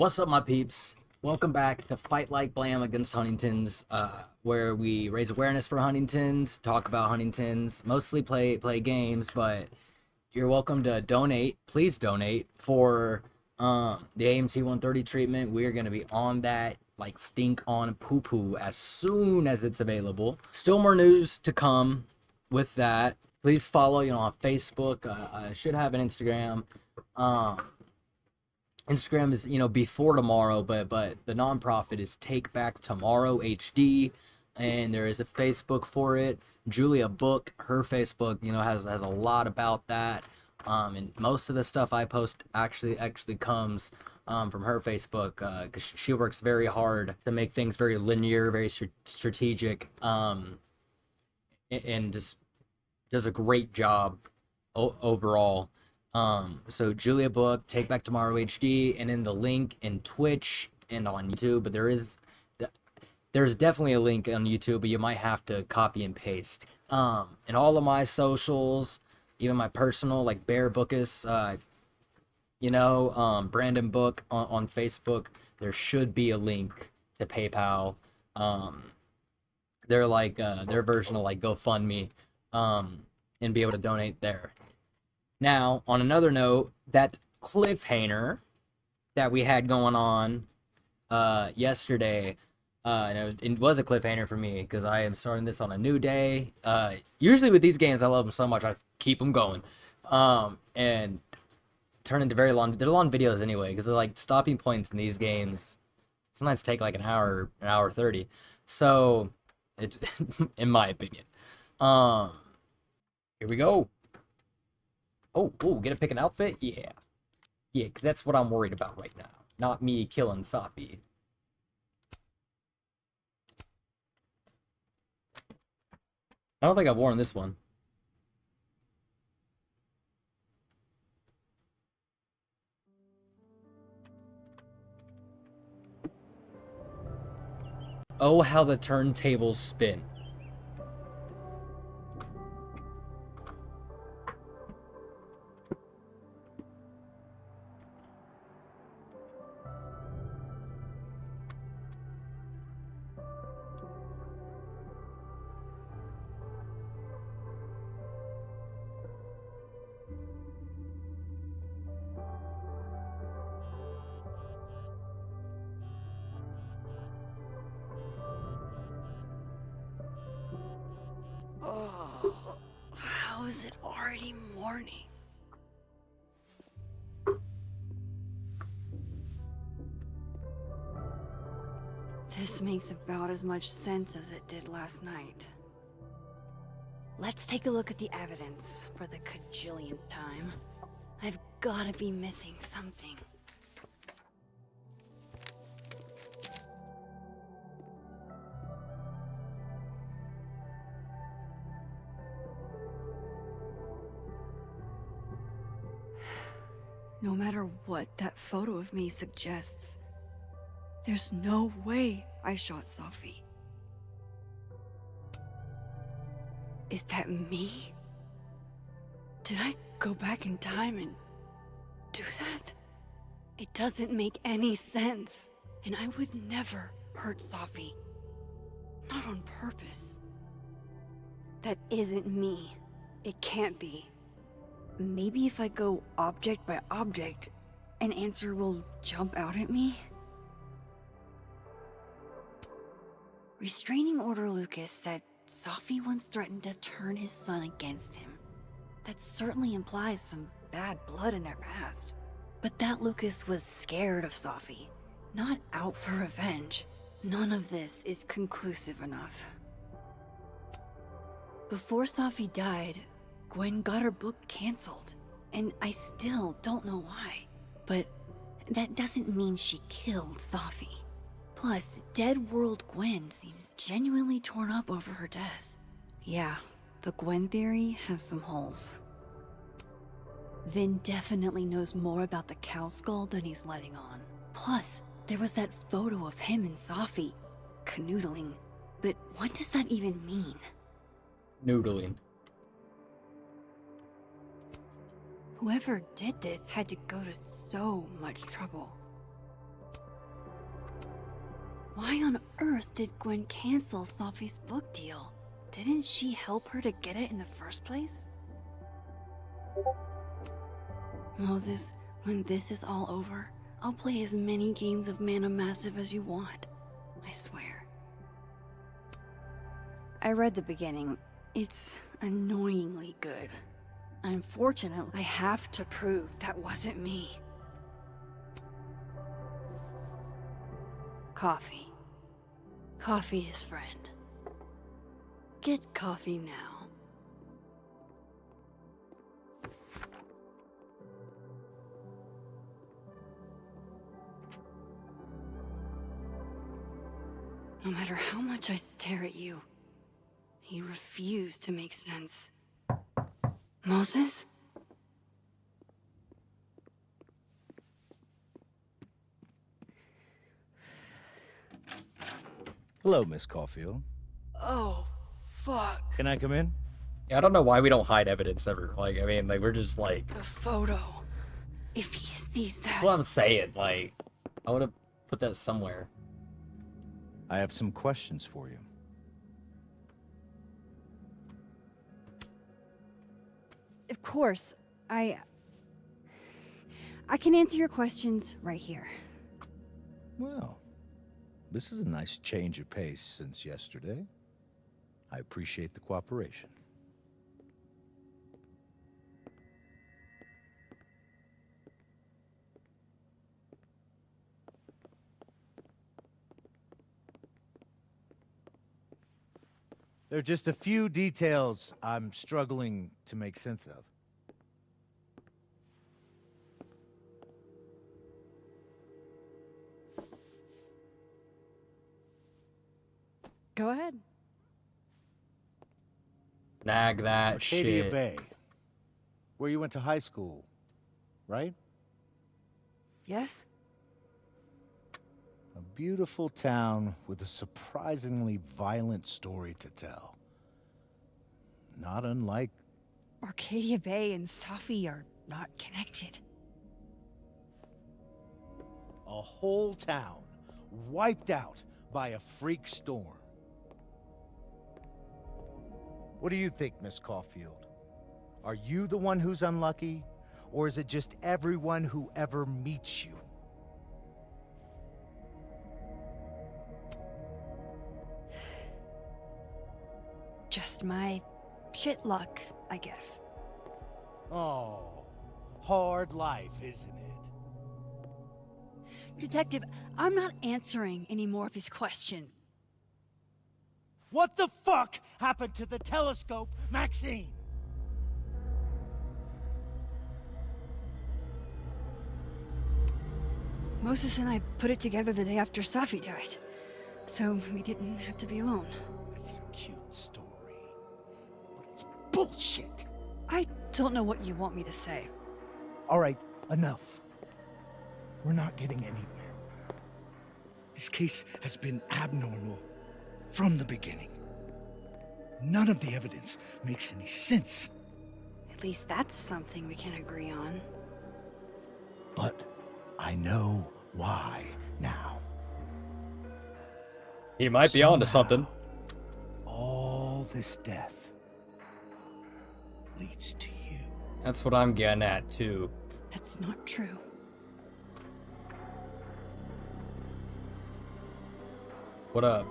What's up, my peeps? Welcome back to Fight Like Blam against Huntingtons, where we raise awareness for Huntingtons, talk about Huntingtons, mostly play games, but you're welcome to donate. Please donate for the AMC 130 treatment. We're gonna be on that like stink on poo poo as soon as it's available. Still more news to come with that. Please follow, on Facebook. I should have an Instagram. Instagram is, before tomorrow, but the nonprofit is Take Back Tomorrow HD, and there is a Facebook for it. Julia Book, her Facebook, has a lot about that. And most of the stuff I post actually comes from her Facebook, because she works very hard to make things very linear, very strategic, and just does a great job overall. So Julia Book, Take Back Tomorrow HD, and in the link in Twitch and on YouTube, but there's definitely a link on YouTube, but you might have to copy and paste. And all of my socials, even my personal, like Bear Bookus, Brandon Book on Facebook, there should be a link to PayPal. They're like their version of like GoFundMe, and be able to donate there. Now, on another note, that cliffhanger that we had going on yesterday, and it was a cliffhanger for me because I am starting this on a new day. Usually with these games, I love them so much, I keep them going. And turn into very long, they're long videos anyway, because they're like stopping points in these games sometimes take like an hour 30. So, it's, in my opinion. Here we go. Oh, get to pick an outfit? Yeah. Yeah, because that's what I'm worried about right now. Not me killing Safi. I don't think I've worn this one. Oh, how the turntables spin. Oh, how is it already morning? This makes about as much sense as it did last night. Let's take a look at the evidence for the cajillionth time. I've gotta be missing something. No matter what that photo of me suggests, there's no way I shot Safi. Is that me? Did I go back in time and do that? It doesn't make any sense. And I would never hurt Safi. Not on purpose. That isn't me. It can't be. Maybe if I go object by object, an answer will jump out at me? Restraining Order Lucas said Safi once threatened to turn his son against him. That certainly implies some bad blood in their past. But that Lucas was scared of Safi, not out for revenge. None of this is conclusive enough. Before Safi died, Gwen got her book canceled, and I still don't know why. But that doesn't mean she killed Safi. Plus, Dead World Gwen seems genuinely torn up over her death. Yeah, the Gwen theory has some holes. Vin definitely knows more about the cow skull than he's letting on. Plus, there was that photo of him and Safi canoodling. But what does that even mean? Noodling. Whoever did this had to go to so much trouble. Why on earth did Gwen cancel Sophie's book deal? Didn't she help her to get it in the first place? Moses, when this is all over, I'll play as many games of Mana Massive as you want. I swear. I read the beginning. It's annoyingly good. Unfortunately, I have to prove that wasn't me. Coffee. Coffee is friend. Get coffee now. No matter how much I stare at you, you refuse to make sense. Moses? Hello, Miss Caulfield. Oh, fuck. Can I come in? Yeah, I don't know why we don't hide evidence ever. Like, I mean, like, we're just like... The photo. If he sees that... That's what I'm saying. Like, I would have put that somewhere. I have some questions for you. Of course. I can answer your questions right here. Well, this is a nice change of pace since yesterday. I appreciate the cooperation. There are just a few details I'm struggling to make sense of. Go ahead. Nag that Arcadia shit. Bay, where you went to high school, right? Yes? A beautiful town with a surprisingly violent story to tell. Not unlike... Arcadia Bay and Safi are not connected. a whole town wiped out by a freak storm. What do you think, Miss Caulfield? Are you the one who's unlucky, or is it just everyone who ever meets you? Just my shit luck, I guess. Oh, hard life, isn't it? Detective, I'm not answering any more of his questions. What the fuck happened to the telescope, Maxine? Moses and I put it together the day after Safi died, so we didn't have to be alone. It's a cute story, but it's bullshit. I don't know what you want me to say. All right, enough. We're not getting anywhere. This case has been abnormal from the beginning. None of the evidence makes any sense. At least that's something we can agree on. But I know why now. He might be onto something. All this death leads to you. That's what I'm getting at, too. That's not true. What up?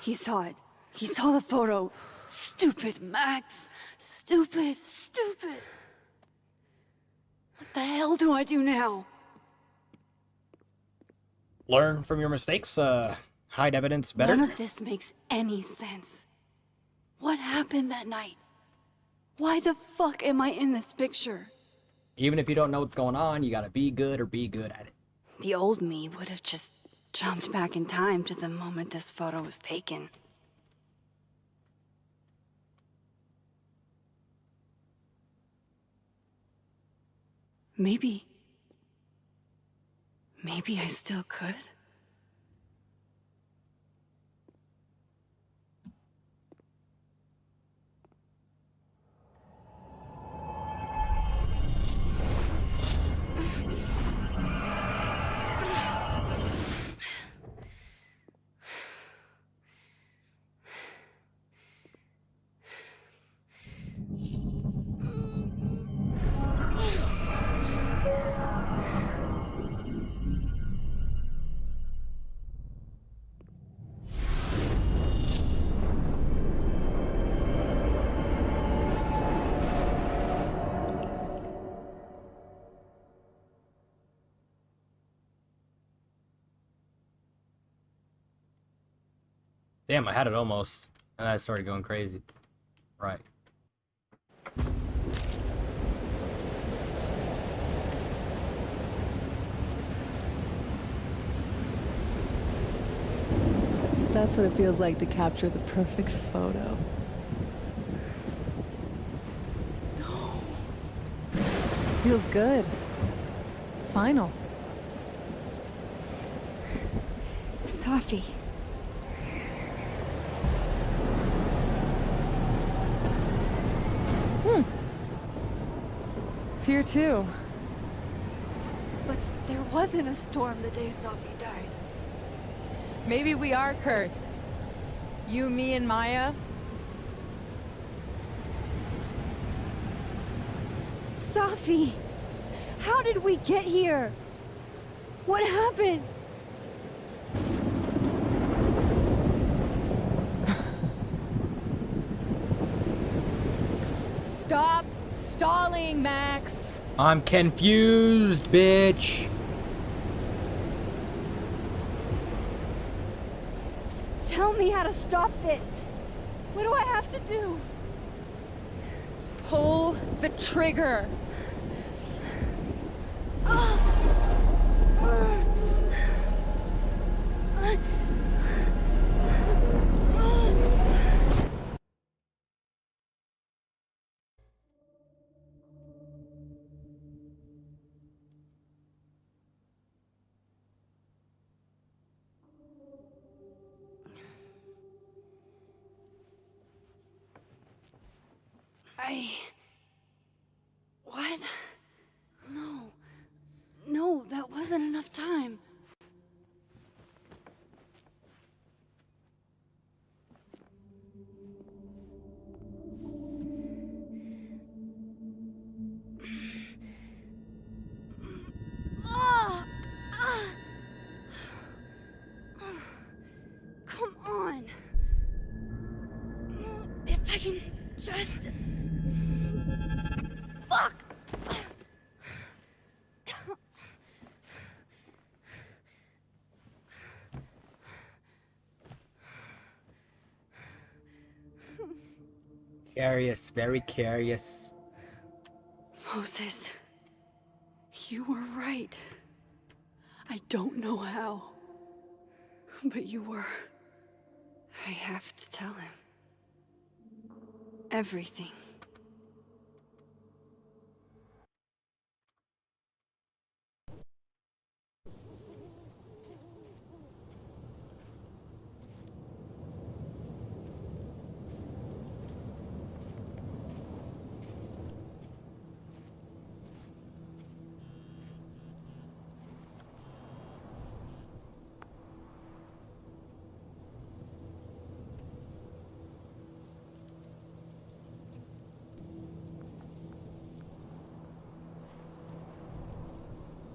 He saw it. He saw the photo. Stupid, Max. Stupid, stupid. What the hell do I do now? Learn from your mistakes, hide evidence better. None of this makes any sense. What happened that night? Why the fuck am I in this picture? Even if you don't know what's going on, you gotta be good or be good at it. The old me would have just jumped back in time to the moment this photo was taken. maybe I still could. Damn, I had it almost, and I started going crazy. Right. So that's what it feels like to capture the perfect photo. No. Feels good. Final. Safi. It's here too. But there wasn't a storm the day Safi died. Maybe we are cursed. You, me, and Maya. Safi! How did we get here? What happened? Stop stalling, Max. I'm confused, bitch. Tell me how to stop this. What do I have to do? Pull the trigger. What? No. No, that wasn't enough time. Ah! Ah! Come on. If I can just... Fuck! Curious, very curious. Moses, you were right. I don't know how, but you were. I have to tell him. Everything.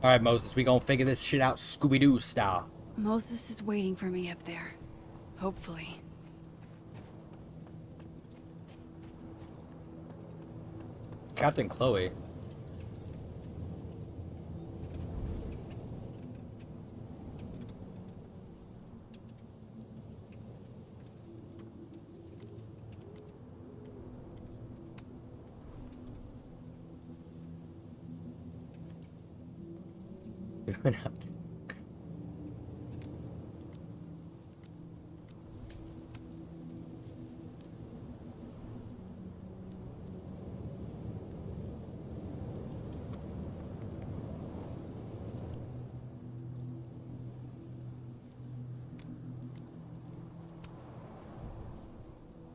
All right, Moses, we gonna figure this shit out Scooby-Doo style. Moses is waiting for me up there. Hopefully. Captain Chloe. Doing up.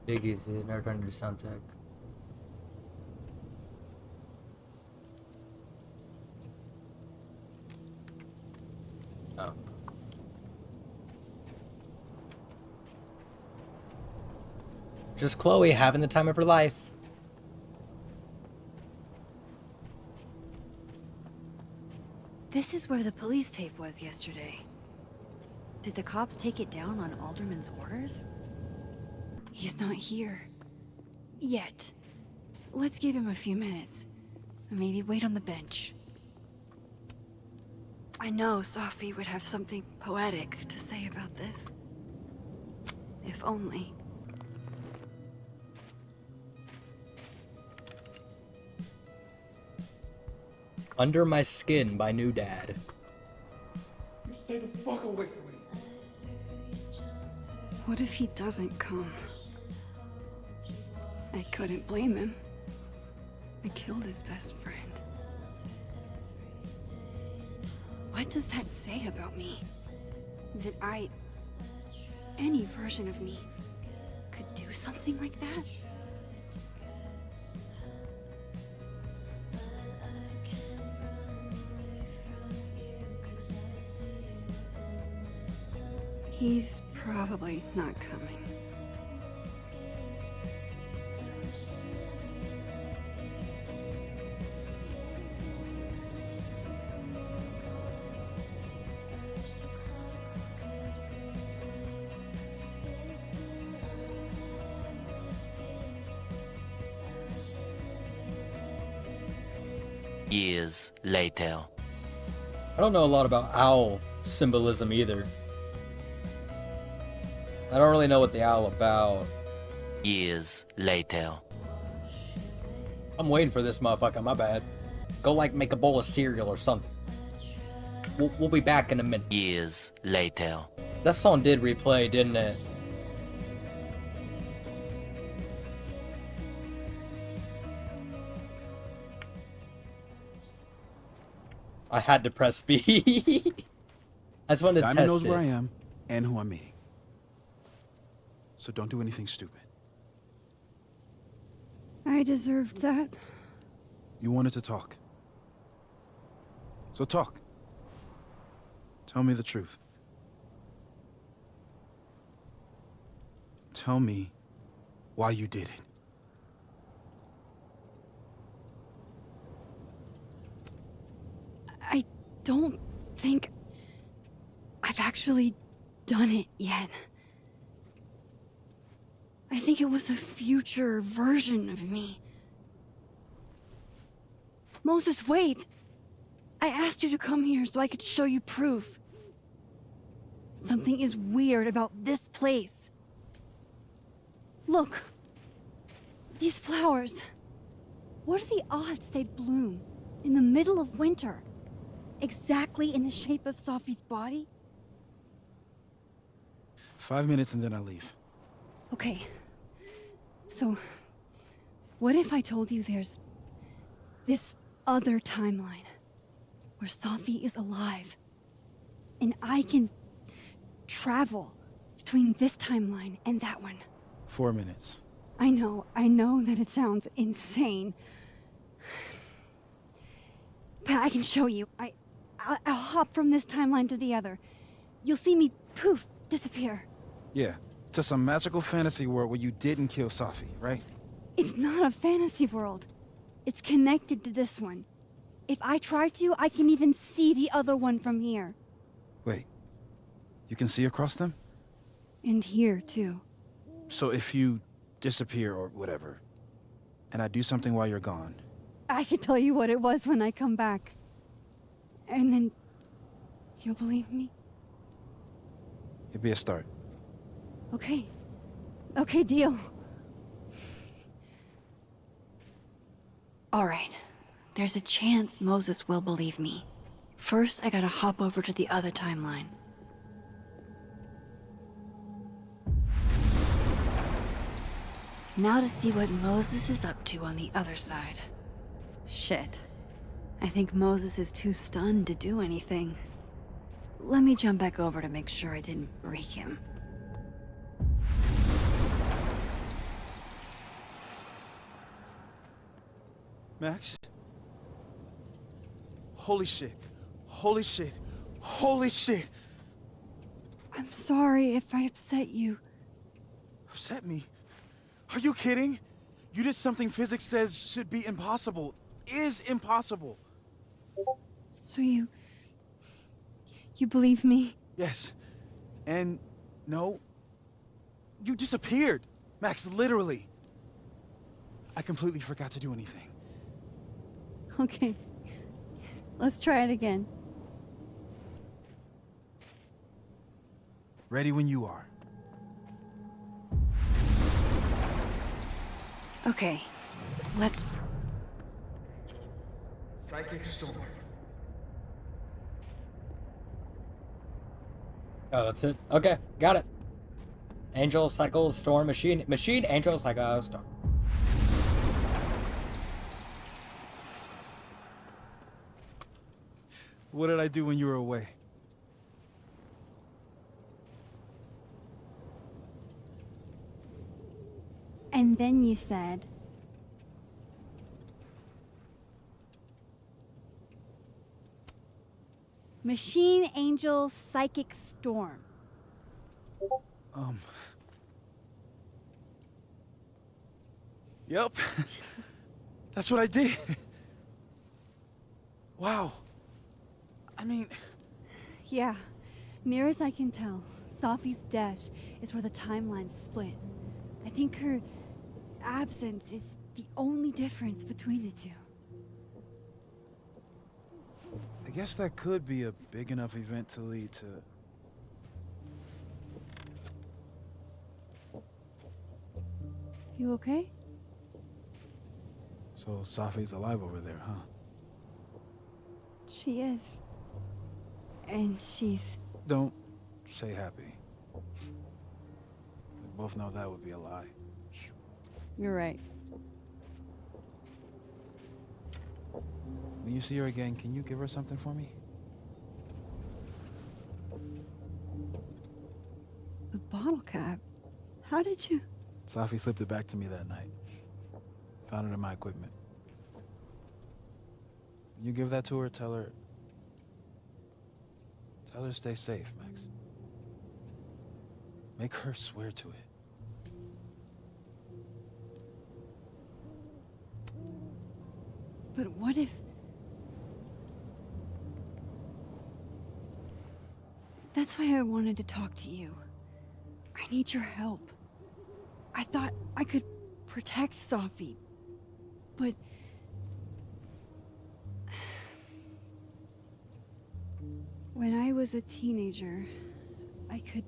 Big easy. Never trying to do sound tech. Oh. Just Chloe having the time of her life. This is where the police tape was yesterday. Did the cops take it down on Alderman's orders? He's not here. Yet. Let's give him a few minutes. Maybe wait on the bench. I know Safi would have something poetic to say about this. If only. Under My Skin by New Dad. You stay the fuck away from me. What if he doesn't come? I couldn't blame him. I killed his best friend. What does that say about me? That any version of me, could do something like that? He's probably not coming. Years later. I don't know a lot about owl symbolism either. I don't really know what the owl about. Years later. I'm waiting for this motherfucker, my bad. Go like make a bowl of cereal or something. We'll be back in a minute. Years later. That song did replay, didn't it? I had to press B. I just wanted to Diamond test knows it. where I am and who I'm meeting. So don't do anything stupid. I deserved that. You wanted to talk. So talk. Tell me the truth. Tell me why you did it. I don't think I've actually done it yet. I think it was a future version of me. Moses, wait! I asked you to come here so I could show you proof. Something is weird about this place. Look. These flowers. What are the odds they'd bloom in the middle of winter? Exactly in the shape of Safi's body? 5 minutes and then I leave. Okay. So, what if I told you there's this other timeline where Safi is alive and I can travel between this timeline and that one? 4 minutes. I know that it sounds insane. But I can show you. I'll hop from this timeline to the other. You'll see me, poof, disappear. Yeah, to some magical fantasy world where you didn't kill Safi, right? It's not a fantasy world. It's connected to this one. If I try to, I can even see the other one from here. Wait, you can see across them? And here, too. So if you disappear or whatever, and I do something while you're gone, I can tell you what it was when I come back. And then you'll believe me? it'd be a start. Okay. Okay, deal. All right. There's a chance Moses will believe me. First, I gotta hop over to the other timeline. Now to see what Moses is up to on the other side. Shit. I think Moses is too stunned to do anything. Let me jump back over to make sure I didn't break him. Max? Holy shit. Holy shit. Holy shit. I'm sorry if I upset you. Upset me? Are you kidding? You did something physics says should be impossible. Is impossible. So you believe me? Yes. And no. You disappeared. Max, literally. I completely forgot to do anything. Okay. Let's try it again. Ready when you are. Okay. Let's... Psychic storm. Oh, that's it? Okay, got it. Angel, Cycle, Storm, Machine, Angel, Psycho, Storm. What did I do when you were away? And then you said... Machine, Angel, Psychic, Storm. Yep. That's what I did. Wow. I mean... Yeah. Near as I can tell, Safi's death is where the timelines split. I think her absence is the only difference between the two. I guess that could be a big enough event to lead to... You okay? So Safi's alive over there, huh? She is. And she's... Don't say happy. We both know that would be a lie. You're right. When you see her again, can you give her something for me? The bottle cap? How did you... Safi slipped it back to me that night. Found it in my equipment. When you give that to her, tell her to stay safe, Max. Make her swear to it. But what if... That's why I wanted to talk to you. I need your help. I thought I could protect Safi, but... When I was a teenager, I could...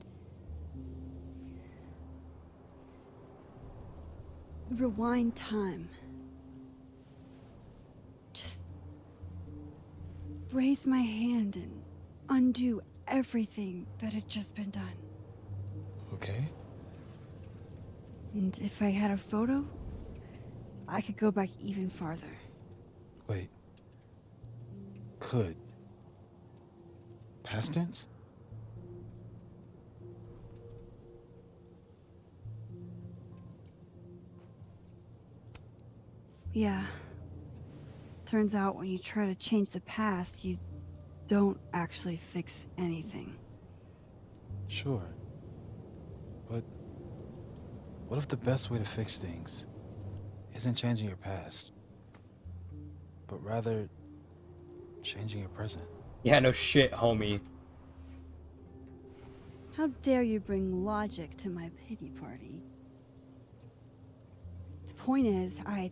rewind time. Just... raise my hand and undo everything that had just been done. Okay. And if I had a photo, I could go back even farther. Wait. Could. Past tense? Yeah. Turns out when you try to change the past, you don't actually fix anything. Sure. But what if the best way to fix things isn't changing your past, but rather changing your present? Yeah, no shit, homie. How dare you bring logic to my pity party? The point is, I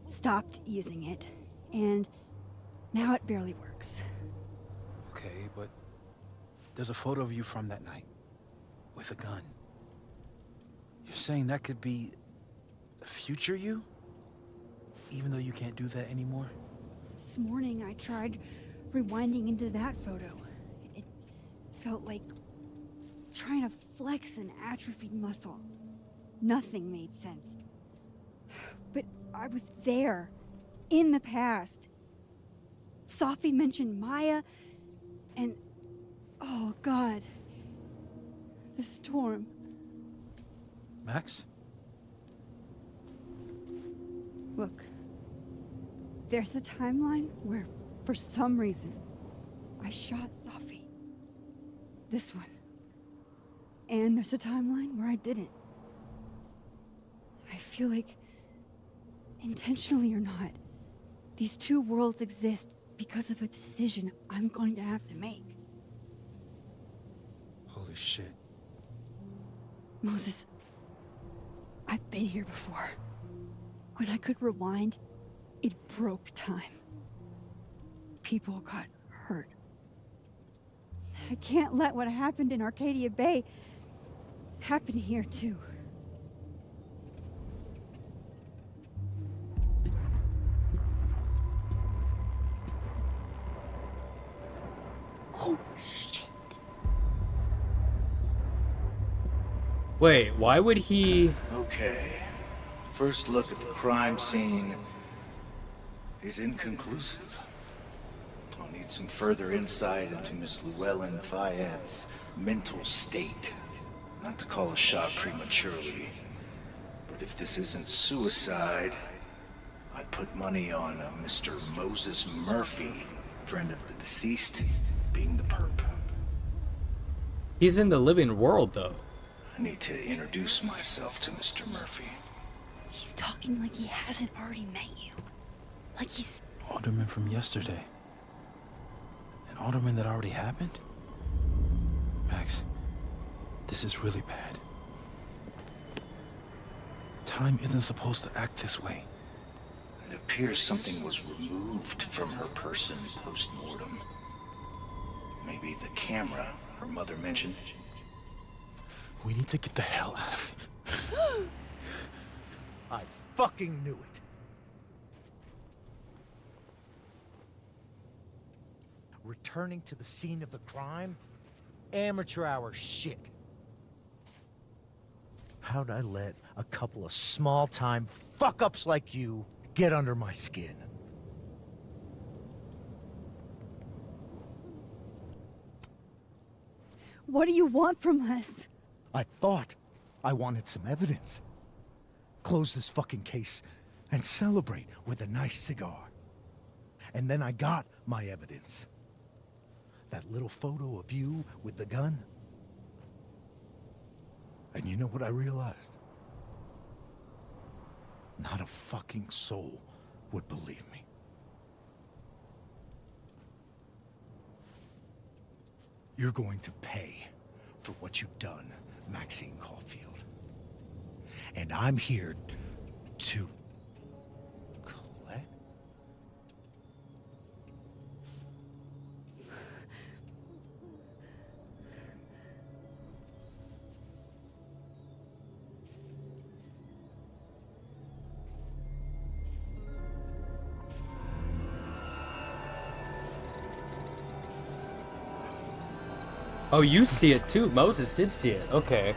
stopped using it, and now it barely works. Okay, but there's a photo of you from that night with a gun. You're saying that could be a future you? Even though you can't do that anymore? This morning I tried rewinding into that photo. It felt like trying to flex an atrophied muscle. Nothing made sense. But I was there, in the past. Safi mentioned Maya, and oh God, the storm. Max? Look, There's a timeline where, for some reason, I shot Safi. This one. And there's a timeline where I didn't. I feel like, intentionally or not, these two worlds exist because of a decision I'm going to have to make. Holy shit. Moses, I've been here before. When I could rewind, it broke time. People got hurt. I can't let what happened in Arcadia Bay happen here too. Oh, shit. Wait, why would he? Okay. First look at the crime scene is inconclusive. I'll need some further insight into Miss Llewellyn Fayette's mental state. Not to call a shot prematurely, but if this isn't suicide, I'd put money on Mr. Moses Murphy, friend of the deceased, being the perp. He's in the living world, though. I need to introduce myself to Mr. Murphy. He's talking like he hasn't already met you. Like he's... Alderman from yesterday. An alderman that already happened? Max, this is really bad. Time isn't supposed to act this way. It appears something was removed from her person post-mortem. Maybe the camera her mother mentioned. We need to get the hell out of here. I fucking knew it. Returning to the scene of the crime? Amateur hour shit. How'd I let a couple of small-time fuck-ups like you get under my skin? What do you want from us? I thought I wanted some evidence. Close this fucking case and celebrate with a nice cigar. And then I got my evidence. That little photo of you with the gun. And you know what I realized? Not a fucking soul would believe me. You're going to pay for what you've done, Maxine Caulfield. And I'm here to collect. Oh, you see it too. Moses did see it. Okay.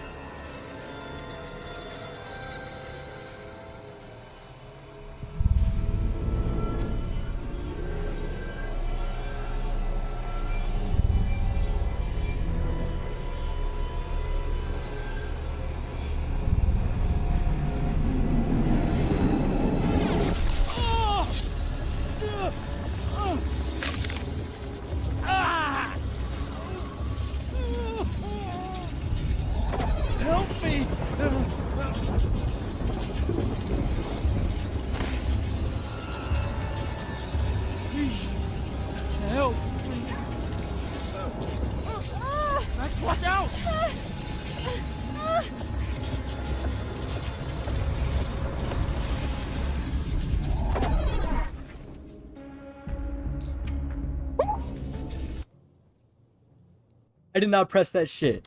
I did not press that shit.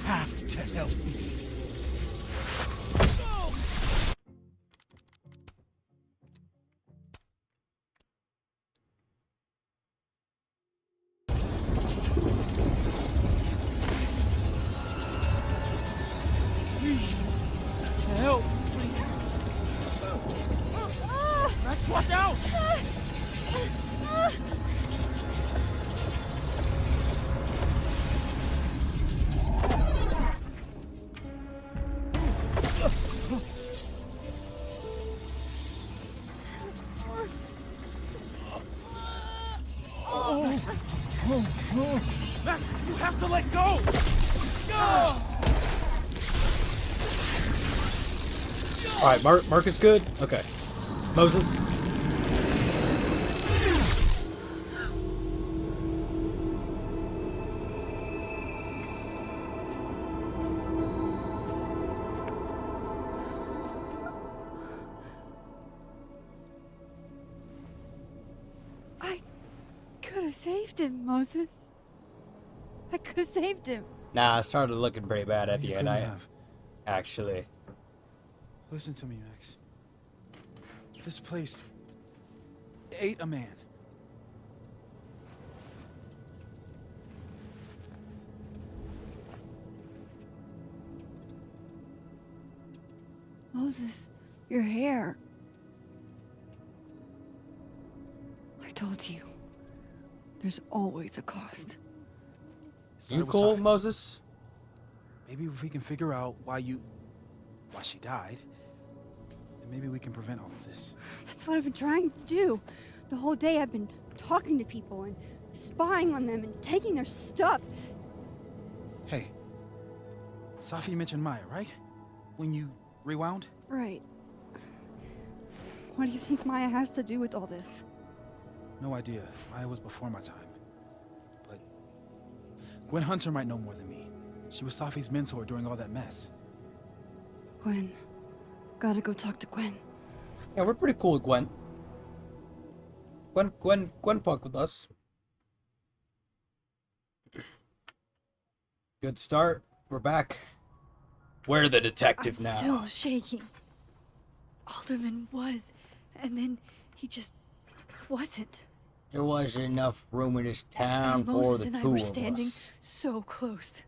Have to help me. Help! Max, watch out! All right, Mark is good. Okay, Moses. I could have saved him, Moses. I could have saved him. Nah, I started looking pretty bad at You the end. couldn't have. Actually, Listen to me, Max. This place ate a man. Moses, your hair. I told you. There's always a cost. It you started with cool, Safi. Moses? Maybe if we can figure out why she died, then maybe we can prevent all of this. That's what I've been trying to do. The whole day I've been talking to people and spying on them and taking their stuff. Hey, Safi mentioned Maya, right? When you rewound? Right. What do you think Maya has to do with all this? No idea. Maya was before my time. But Gwen Hunter might know more than me. She was Safi's mentor during all that mess. Gwen. Gotta go talk to Gwen. Yeah, we're pretty cool with Gwen. Gwen fuck with us. Good start. We're back. We're the detective I'm now. still shaking. Alderman was, and then he just wasn't. There wasn't enough room in this town And for Moses the and I two were of standing us. so close.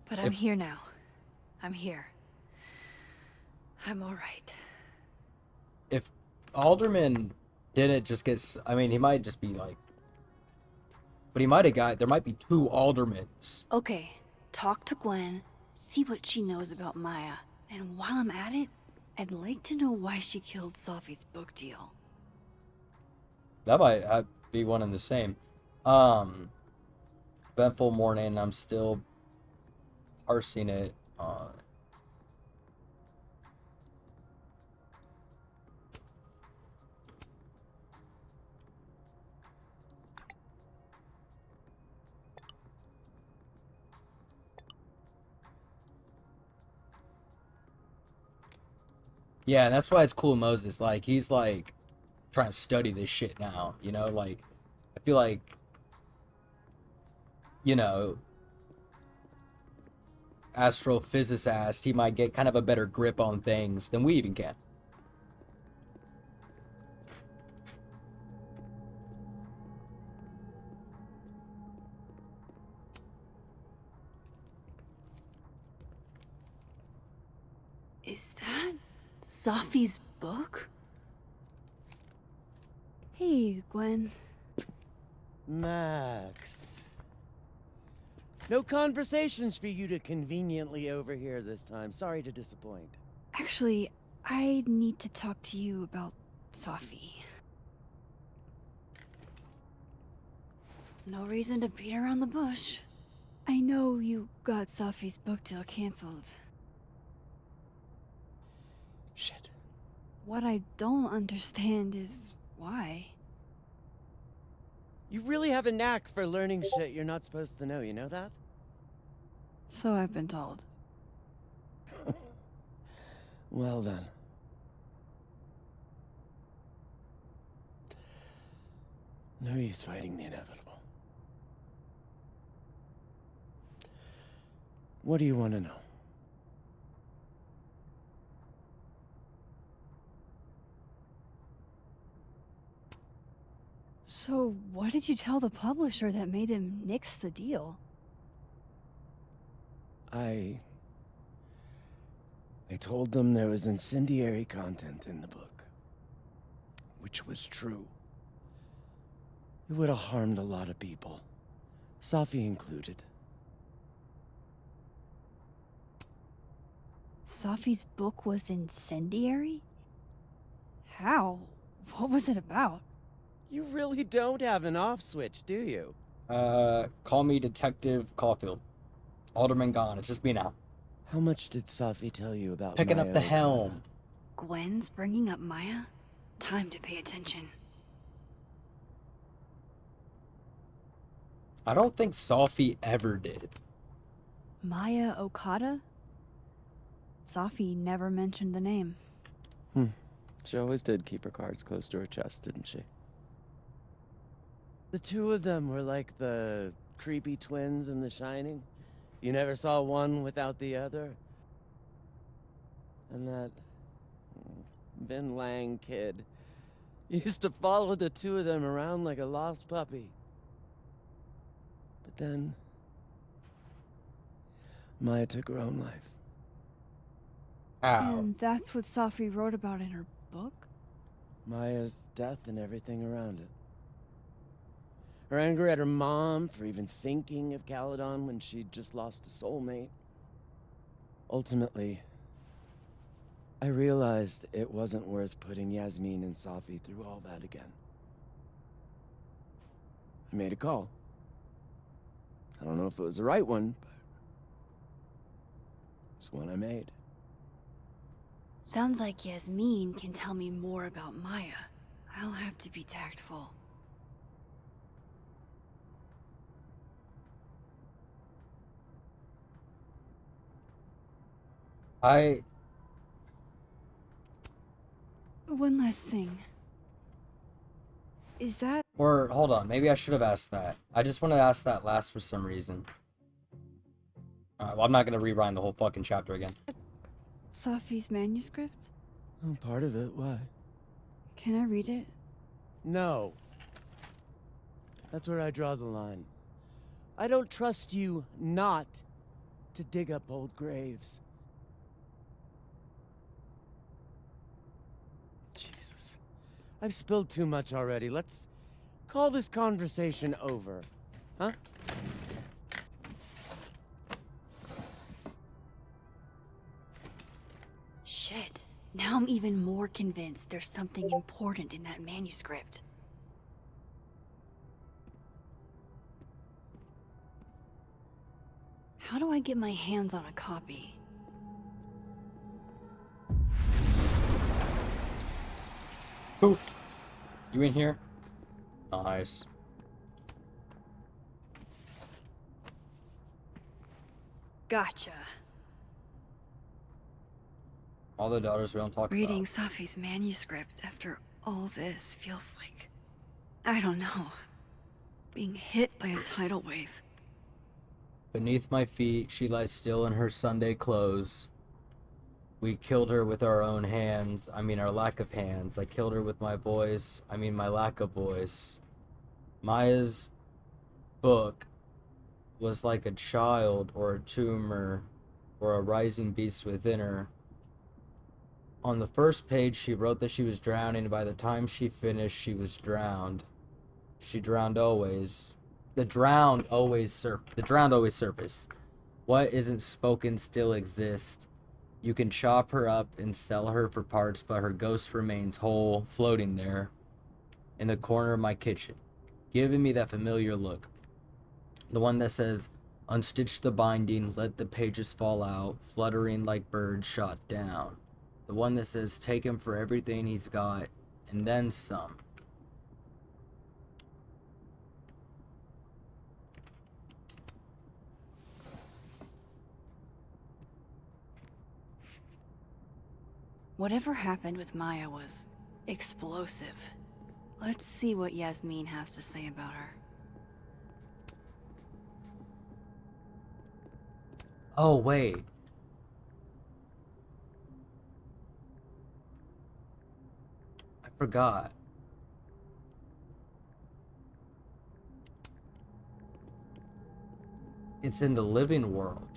But I'm If- here now. I'm here. I'm all right. If Alderman didn't just get, I mean, he might just be like, but he might have got, there might be two Aldermans. Okay, talk to Gwen, see what she knows about Maya, and while I'm at it, I'd like to know why she killed Safi's book deal. That might be one and the same. Eventful morning. I'm still parsing it. Yeah, and that's why it's cool, Moses. Like, he's like trying to study this shit now. You know, like, I feel like, you know, astrophysicist, he might get kind of a better grip on things than we even can. Is that Safi's book? Hey, Gwen. Max. No conversations for you to conveniently overhear this time. Sorry to disappoint. Actually, I need to talk to you about Safi. No reason to beat around the bush. I know you got Safi's book deal canceled. Shit. What I don't understand is why. You really have a knack for learning shit you're not supposed to know, you know that? So I've been told. Well then. No use fighting the inevitable. What do you want to know? So what did you tell the publisher that made them nix the deal? I told them there was incendiary content in the book. Which was true. It would have harmed a lot of people. Safi included. Safi's book was incendiary? How? What was it about? You really don't have an off switch, do you? Call me Detective Caulfield. Alderman gone. It's just me now. How much did Safi tell you about Picking Maya up the Okada? helm. Gwen's bringing up Maya? Time to pay attention. I don't think Sophie ever did. Maya Okada? Safi never mentioned the name. She always did keep her cards close to her chest, didn't she? The two of them were like the creepy twins in The Shining. You never saw one without the other. And that Vin Lang kid used to follow the two of them around like a lost puppy. But then Maya took her own life. Ow. And that's what Safi wrote about in her book? Maya's death and everything around it. Her anger at her mom for even thinking of Caledon when she'd just lost a soulmate. Ultimately, I realized it wasn't worth putting Yasmin and Safi through all that again. I made a call. I don't know if it was the right one, but it's one I made. Sounds like Yasmin can tell me more about Maya. I'll have to be tactful. One last thing. Is that... Or, hold on, maybe I should have asked that. I just wanted to ask that last for some reason. Alright, well, I'm not gonna rewind the whole fucking chapter again. Safi's manuscript? Oh, part of it, why? Can I read it? No. That's where I draw the line. I don't trust you not to dig up old graves. Jesus. I've spilled too much already. Let's call this conversation over. Huh? Shit. Now I'm even more convinced there's something important in that manuscript. How do I get my hands on a copy? Poof. You in here? Nice. Gotcha. All the daughters we don't talk Reading about. Safi's manuscript after all this feels like... I don't know. Being hit by a tidal wave. Beneath my feet, she lies still in her Sunday clothes. We killed her with our own hands. I mean, our lack of hands. I killed her with my voice. I mean, my lack of voice. Maya's book was like a child or a tumor or a rising beast within her. On the first page, she wrote that she was drowning. By the time she finished, she was drowned. She drowned always. The drowned always surface. What isn't spoken still exists. You can chop her up and sell her for parts, but her ghost remains whole, floating there, in the corner of my kitchen, giving me that familiar look. The one that says, "Unstitch the binding, let the pages fall out, fluttering like birds shot down." The one that says, "Take him for everything he's got, and then some." Whatever happened with Maya was explosive. Let's see what Yasmin has to say about her. Oh, wait. I forgot. It's in the living world.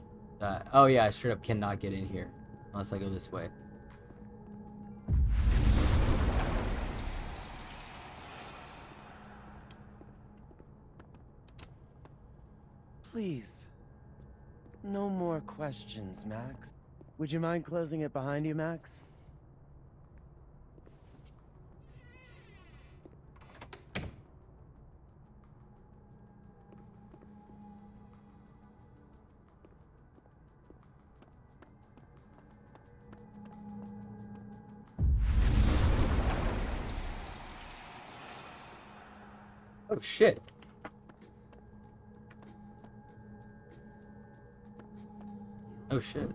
Oh yeah, I straight up cannot get in here unless I go this way. Please. No more questions, Max. Would you mind closing it behind you, Max? Oh shit. Oh shit.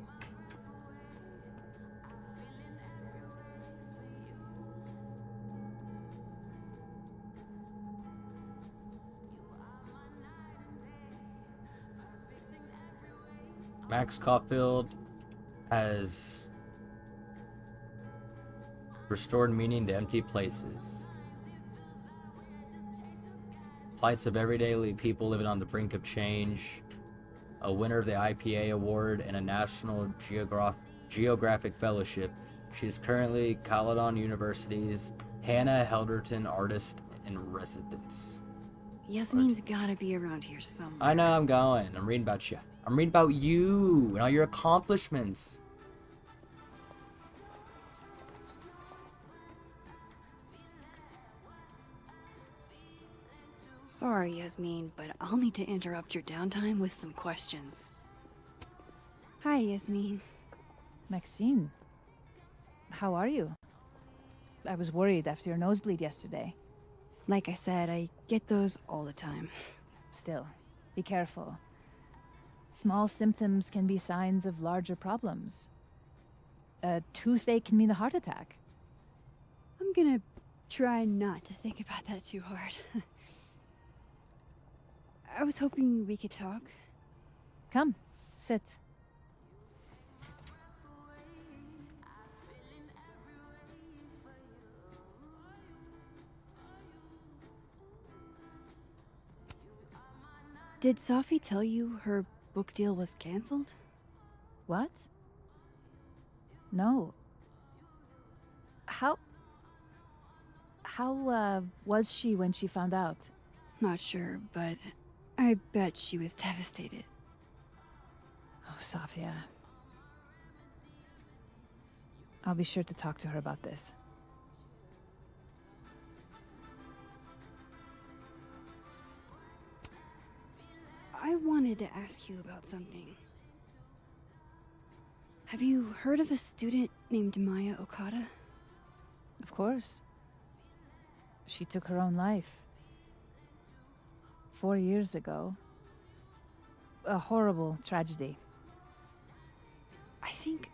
Max Caulfield has restored meaning to empty places. Plights of everyday people living on the brink of change. A winner of the IPA Award and a National Geographic Fellowship. She is currently Caledon University's Hannah Helderton Artist in Residence. Yasmin's gotta be around here somewhere. I know I'm going. I'm reading about you. I'm reading about you and all your accomplishments. Sorry, Yasmin, but I'll need to interrupt your downtime with some questions. Hi, Yasmin. Maxine, how are you? I was worried after your nosebleed yesterday. Like I said, I get those all the time. Still, be careful. Small symptoms can be signs of larger problems. A toothache can mean a heart attack. I'm gonna try not to think about that too hard. I was hoping we could talk. Come, sit. Did Safi tell you her book deal was canceled? What? No. How was she when she found out? Not sure, but I bet she was devastated. Oh, Safia. I'll be sure to talk to her about this. I wanted to ask you about something. Have you heard of a student named Maya Okada? Of course. She took her own life. 4 years ago. A horrible tragedy. I think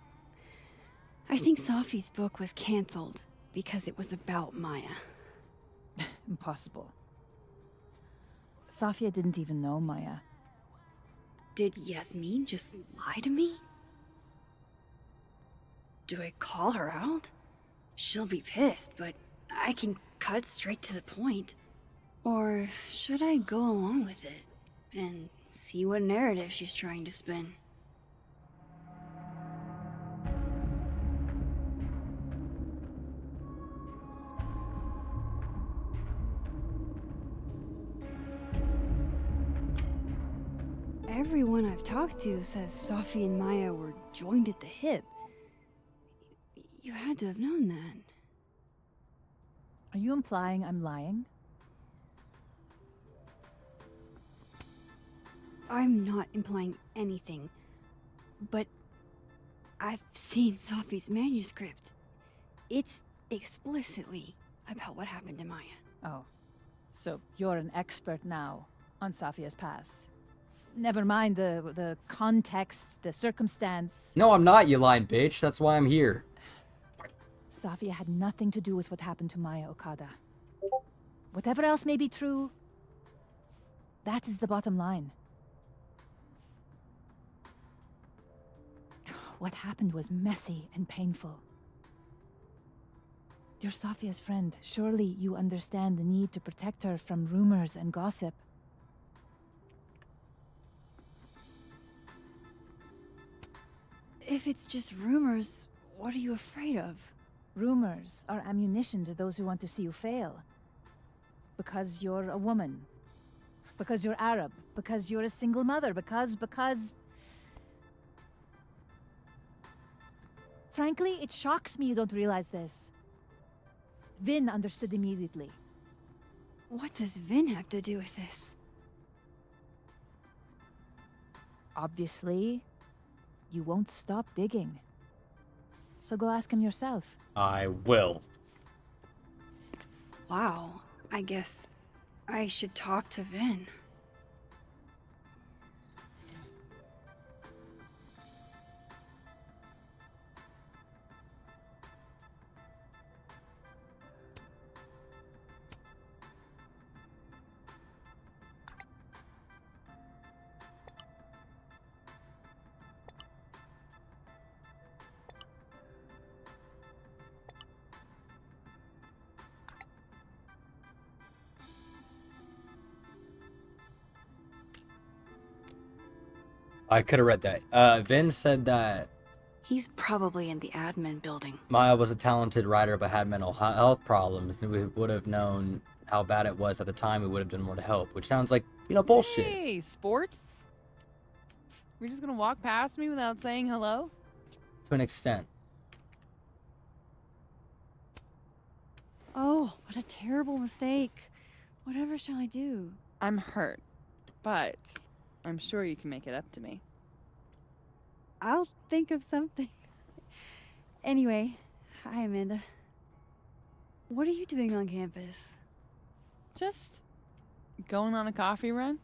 Safi's book was canceled because it was about Maya. Impossible. Safia didn't even know Maya. Did Yasmin just lie to me? Do I call her out? She'll be pissed, but I can cut straight to the point. Or should I go along with it and see what narrative she's trying to spin? Everyone I've talked to says Safi and Maya were joined at the hip. You had to have known that. Are you implying I'm lying? I'm not implying anything, but I've seen Safi's manuscript. It's explicitly about what happened to Maya. Oh, so you're an expert now on Safia's past. Never mind the context, the circumstance. No, I'm not, you lying bitch. That's why I'm here. Safia had nothing to do with what happened to Maya Okada. Whatever else may be true, that is the bottom line. What happened was messy and painful. You're Safia's friend. Surely you understand the need to protect her from rumors and gossip. If it's just rumors, what are you afraid of? Rumors are ammunition to those who want to see you fail. Because you're a woman. Because you're Arab. Because you're a single mother. Because... Frankly, it shocks me you don't realize this. Vin understood immediately. What does Vin have to do with this? Obviously, you won't stop digging. So go ask him yourself. I will. Wow, I guess I should talk to Vin. I could have read that. Vin said that He's probably in the admin building. Maya was a talented writer but had mental health problems, and we would have known how bad it was at the time. We would have done more to help, which sounds like, bullshit. Hey, sport. We're just gonna walk past me without saying hello? To an extent. Oh, what a terrible mistake. Whatever shall I do? I'm hurt, but I'm sure you can make it up to me. I'll think of something. Anyway, hi, Amanda. What are you doing on campus? Just going on a coffee run?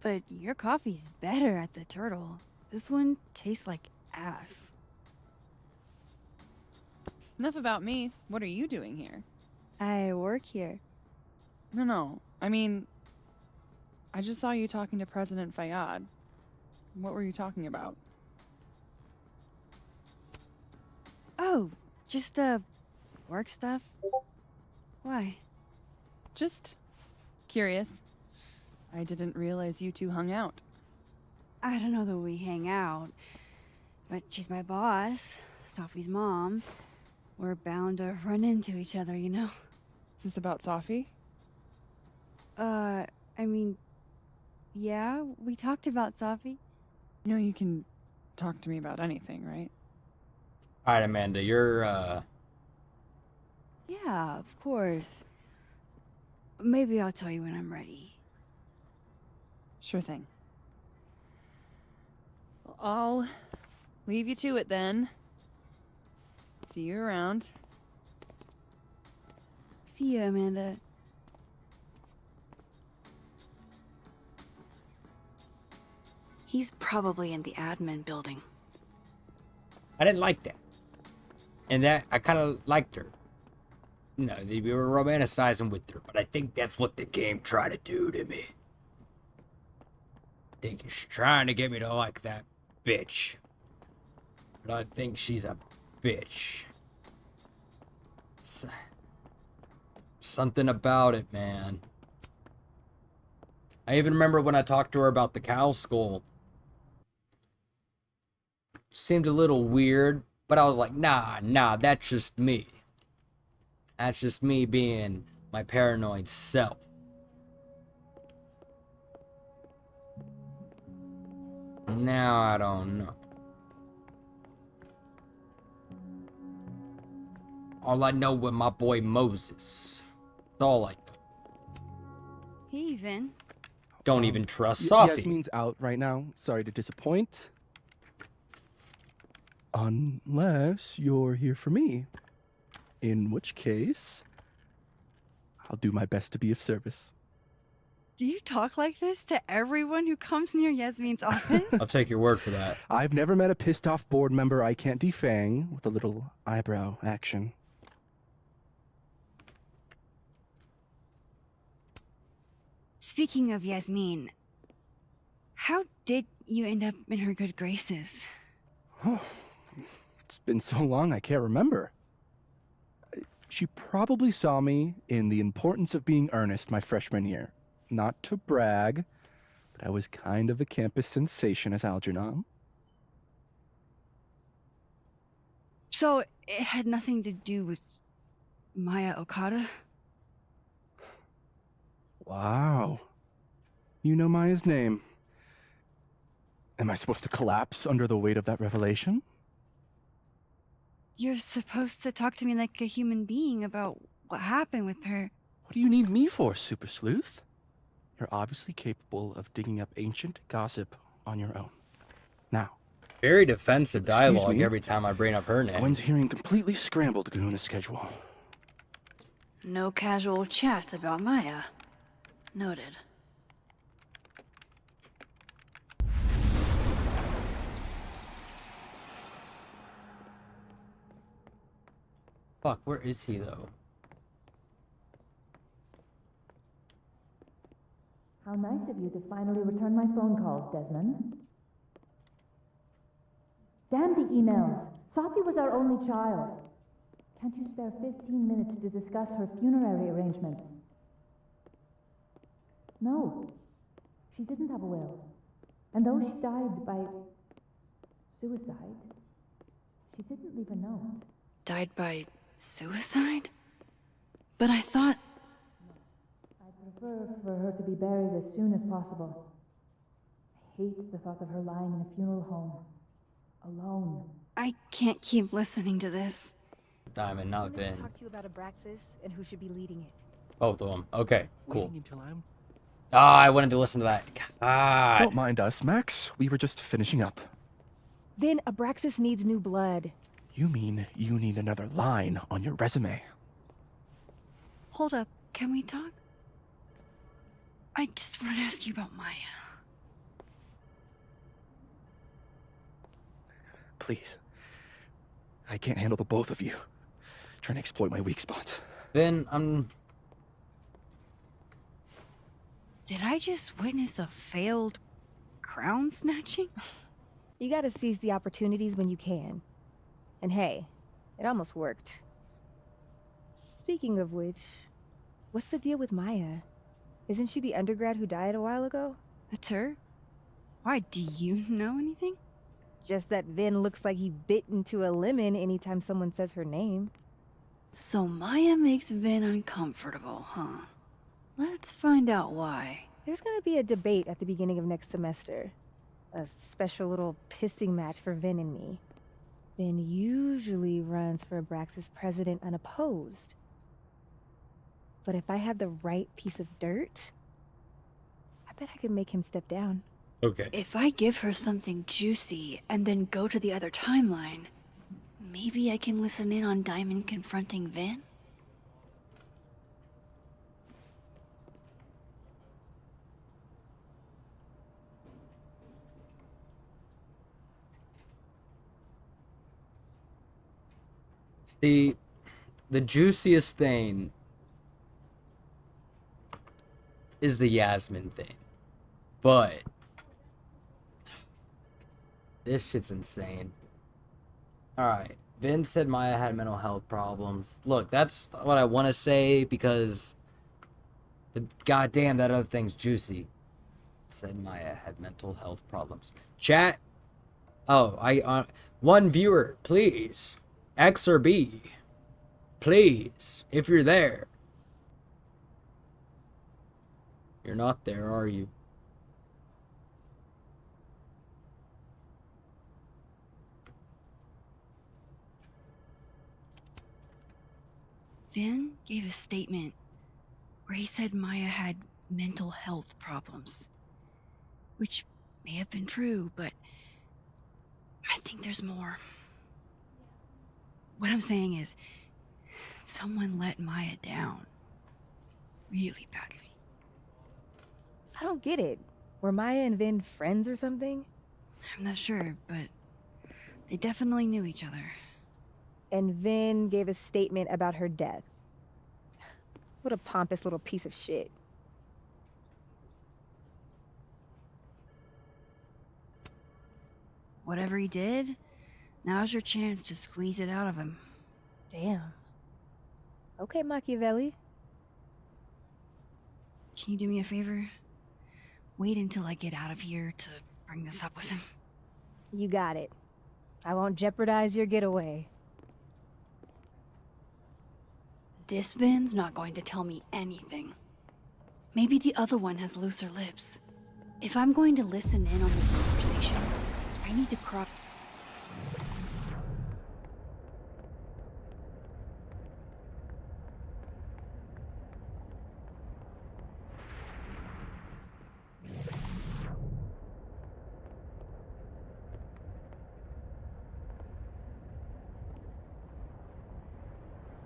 But your coffee's better at the Turtle. This one tastes like ass. Enough about me. What are you doing here? I work here. No. I mean, I just saw you talking to President Fayyad. What were you talking about? Oh, just, work stuff. Why? Just curious. I didn't realize you two hung out. I don't know that we hang out, but she's my boss, Sophie's mom. We're bound to run into each other, you know? Is this about Sophie? I mean, yeah, we talked about Sophie. You know you can talk to me about anything, right? Alright, Amanda, you're, Yeah, of course. Maybe I'll tell you when I'm ready. Sure thing. Well, I'll leave you to it then. See you around. See you, Amanda. He's probably in the admin building. I didn't like that. And that, I kind of liked her. We were romanticizing with her, but I think that's what the game tried to do to me. I think it's trying to get me to like that bitch. But I think she's a bitch. Something about it, man. I even remember when I talked to her about the cow skull. Seemed a little weird, but I was like, nah, that's just me. That's just me being my paranoid self. Now I don't know. All I know with my boy Moses. That's all I know. Hey, Vin. Don't even trust Sophie. Yasmin's out right now. Sorry to disappoint. Unless you're here for me. In which case, I'll do my best to be of service. Do you talk like this to everyone who comes near Yasmin's office? I'll take your word for that. I've never met a pissed off board member I can't defang with a little eyebrow action. Speaking of Yasmin, how did you end up in her good graces? Oh, it's been so long I can't remember. She probably saw me in The Importance of Being Earnest my freshman year. Not to brag, but I was kind of a campus sensation as Algernon. So, it had nothing to do with Maya Okada? Wow. You know Maya's name. Am I supposed to collapse under the weight of that revelation? You're supposed to talk to me like a human being about what happened with her. What do you need me for, Super Sleuth? You're obviously capable of digging up ancient gossip on your own. Now. Very defensive dialogue me, every time I bring up her name. Gwen's hearing completely scrambled Kahuna schedule. No casual chats about Maya. Noted. Fuck, where is he though? How nice of you to finally return my phone calls, Desmond. Damn the emails. Sophie was our only child. Can't you spare 15 minutes to discuss her funerary arrangements? No. She didn't have a will. And though she died by suicide, she didn't leave a note. Died by suicide? But I thought... I'd prefer for her to be buried as soon as possible. I hate the thought of her lying in a funeral home. Alone. I can't keep listening to this. Diamond, not Let me Vin. talk to you about Abraxas and who should be leading it. Both of them. Okay, cool. Waiting until I'm... Ah, I wanted to listen to that. God. Don't mind us, Max. We were just finishing up. Then Abraxas needs new blood. You mean you need another line on your resume? Hold up. Can we talk? I just want to ask you about Maya. Please. I can't handle the both of you. Trying to exploit my weak spots. Vin, I'm... Did I just witness a failed crown snatching? You gotta seize the opportunities when you can. And hey, it almost worked. Speaking of which, what's the deal with Maya? Isn't she the undergrad who died a while ago? That's her? Why, do you know anything? Just that Vin looks like he bit into a lemon anytime someone says her name. So Maya makes Vin uncomfortable, huh? Let's find out why. There's gonna be a debate at the beginning of next semester. A special little pissing match for Vin and me. Vin usually runs for Abraxas president unopposed. But if I had the right piece of dirt, I bet I could make him step down. Okay. If I give her something juicy and then go to the other timeline, maybe I can listen in on Diamond confronting Vin? See, the juiciest thing is the Yasmin thing. But this shit's insane. Alright. Vin said Maya had mental health problems. Look, that's what I want to say because... But goddamn, that other thing's juicy. Said Maya had mental health problems. Chat. Oh, one viewer, please. X or B. Please, if you're there. You're not there, are you? Vin gave a statement where he said Maya had mental health problems. Which may have been true, but I think there's more. What I'm saying is, someone let Maya down. Really badly. I don't get it. Were Maya and Vin friends or something? I'm not sure, but they definitely knew each other. And Vin gave a statement about her death. What a pompous little piece of shit. Whatever he did, now's your chance to squeeze it out of him. Damn. Okay, Machiavelli. Can you do me a favor? Wait until I get out of here to bring this up with him. You got it. I won't jeopardize your getaway. This Vin's not going to tell me anything. Maybe the other one has looser lips. If I'm going to listen in on this conversation, I need to crop...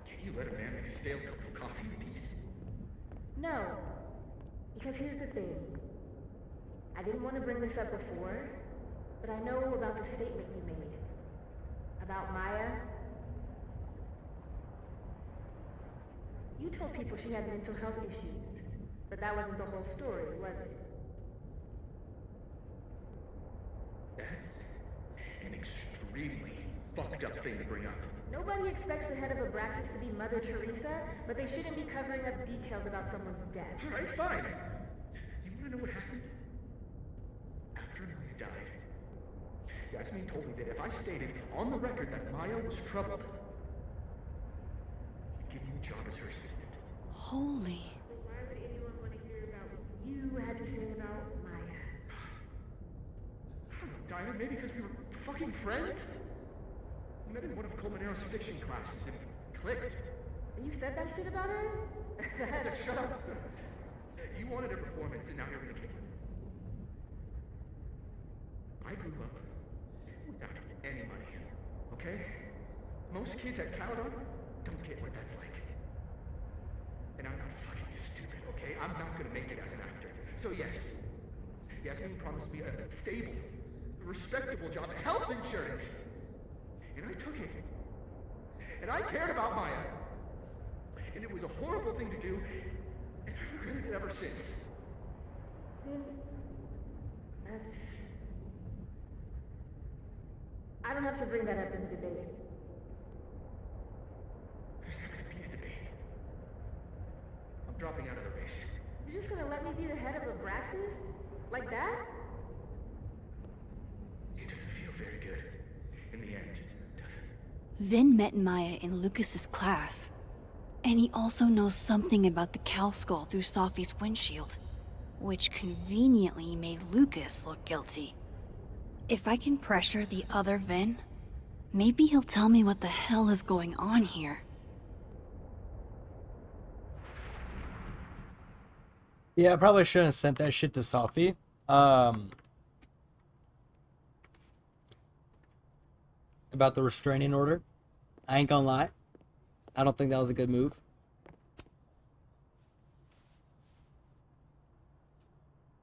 Can you let a man make a stale cup of coffee in peace? No. Because here's the thing. I didn't want to bring this up before, but I know about the statement you made. About Maya. You told people she had mental health issues, but that wasn't the whole story, was it? That's an extremely fucked up thing to bring up. Nobody expects the head of Abraxas to be Mother Teresa, but they shouldn't be covering up details about someone's death. Alright, fine. You wanna know what happened? After Maya died, Yasmin told me that if I stated on the record that Maya was troubled, she'd give me the job as her assistant. Holy. Why would anyone want to hear about what you had to say about Maya? I don't know, Dinah, maybe because we were fucking friends? We met in one of Colmenaro's fiction classes and it clicked. You said that shit about her? Shut up. You wanted a performance and now you're gonna kick it. I grew up without any money, okay? Most kids at Caledon don't get what that's like. And I'm not fucking stupid, okay? I'm not gonna make it as an actor. So yes, Yasmin promised me a stable, respectable job, health insurance. And I took it. And I cared about Maya. And it was a horrible thing to do, and I've regretted it ever since. Then, that's... I don't have to bring that up in the debate. There's not gonna be a debate. I'm dropping out of the race. You're just gonna let me be the head of Abraxas? Like that? It doesn't feel very good. In the end, does it? Vin met Maya in Lucas's class. And he also knows something about the cow skull through Sophie's windshield, which conveniently made Lucas look guilty. If I can pressure the other Vin, maybe he'll tell me what the hell is going on here. Yeah, I probably shouldn't have sent that shit to Sophie. About the restraining order. I ain't gonna lie. I don't think that was a good move.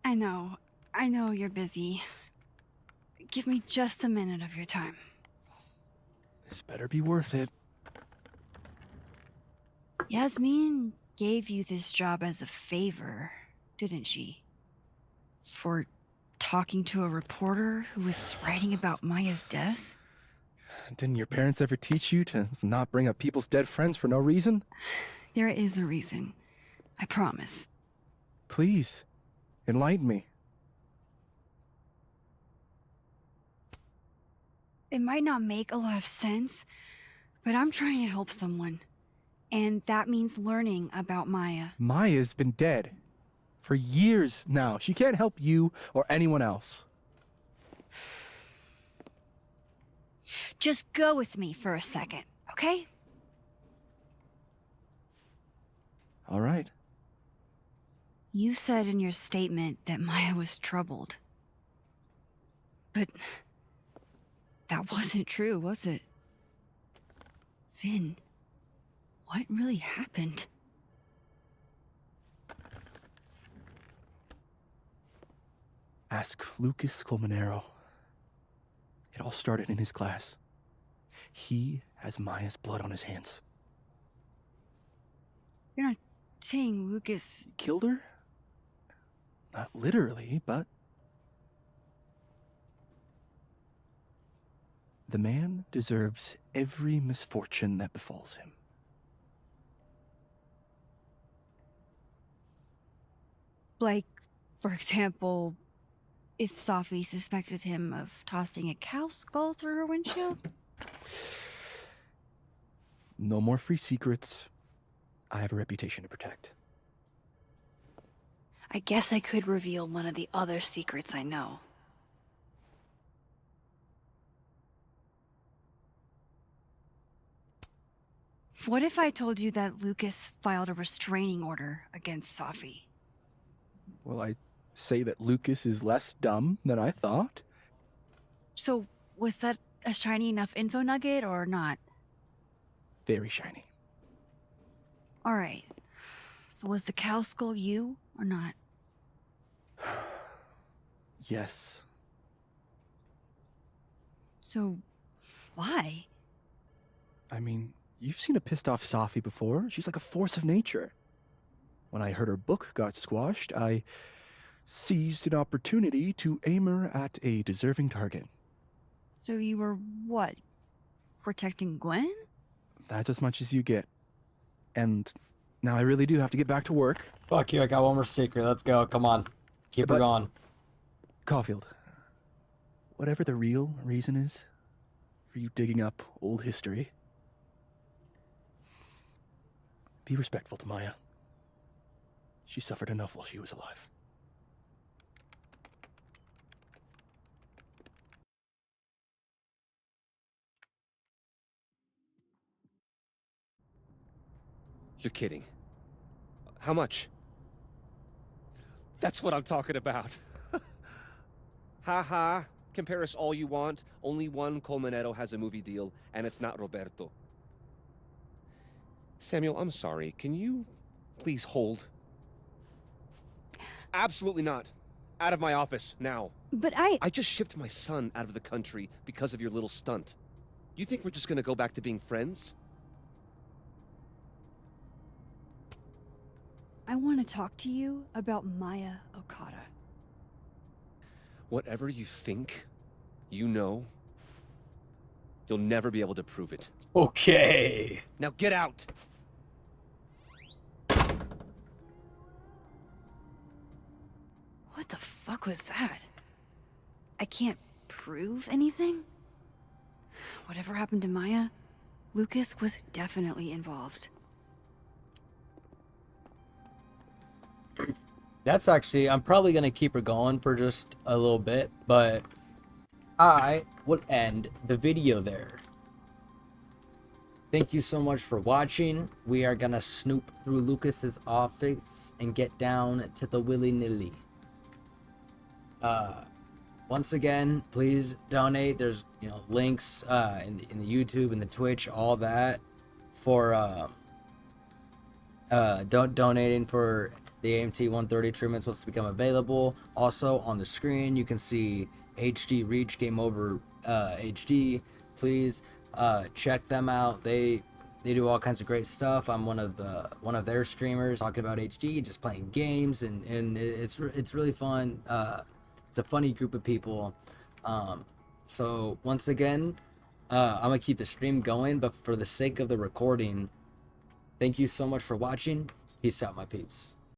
I know you're busy. Give me just a minute of your time. This better be worth it. Yasmin gave you this job as a favor, didn't she? For talking to a reporter who was writing about Maya's death? Didn't your parents ever teach you to not bring up people's dead friends for no reason? There is a reason. I promise. Please, enlighten me. It might not make a lot of sense, but I'm trying to help someone. And that means learning about Maya. Maya's been dead for years now. She can't help you or anyone else. Just go with me for a second, okay? All right. You said in your statement that Maya was troubled. But that wasn't true, was it? Vin, what really happened? Ask Lucas Colmenero. It all started in his class. He has Maya's blood on his hands. You're not saying Lucas... Killed her? Not literally, but... The man deserves every misfortune that befalls him. Like, for example, if Sophie suspected him of tossing a cow skull through her windshield? No more free secrets. I have a reputation to protect. I guess I could reveal one of the other secrets I know. What if I told you that Lucas filed a restraining order against Sophie? Well, I say that Lucas is less dumb than I thought. So, was that a shiny enough info nugget or not? Very shiny. Alright. So was the cow skull you or not? Yes. So, why? I mean, you've seen a pissed off Safi before. She's like a force of nature. When I heard her book got squashed, I seized an opportunity to aim her at a deserving target. So you were what? Protecting Gwen? That's as much as you get. And now I really do have to get back to work. Fuck you, I got one more secret. Let's go. Come on. Keep her going. Caulfield, whatever the real reason is for you digging up old history, be respectful to Maya. She suffered enough while she was alive. You're kidding. How much? That's what I'm talking about. Ha ha. Compare us all you want. Only one Colmenero has a movie deal, and it's not Roberto. Samuel, I'm sorry. Can you please hold? Absolutely not. Out of my office, now. But I just shipped my son out of the country because of your little stunt. You think we're just gonna go back to being friends? I want to talk to you about Maya Okada. Whatever you think, you know, you'll never be able to prove it. Okay. Now get out! What the fuck was that? I can't prove anything? Whatever happened to Maya, Lucas was definitely involved. That's actually, I'm probably going to keep her going for just a little bit, but I will end the video there. Thank you so much for watching. We are going to snoop through Lucas's office and get down to the willy-nilly. Once again, please donate. There's, links in the YouTube and the Twitch, all that for donating for the AMT 130 treatments once to become available. Also on the screen you can see HD Reach Game Over HD. Please check them out. They do all kinds of great stuff. I'm one of their streamers talking about HD, just playing games, and it's really fun. It's a funny group of people. So once again, I'm gonna keep the stream going, but for the sake of the recording, thank you so much for watching. Peace out, my peeps.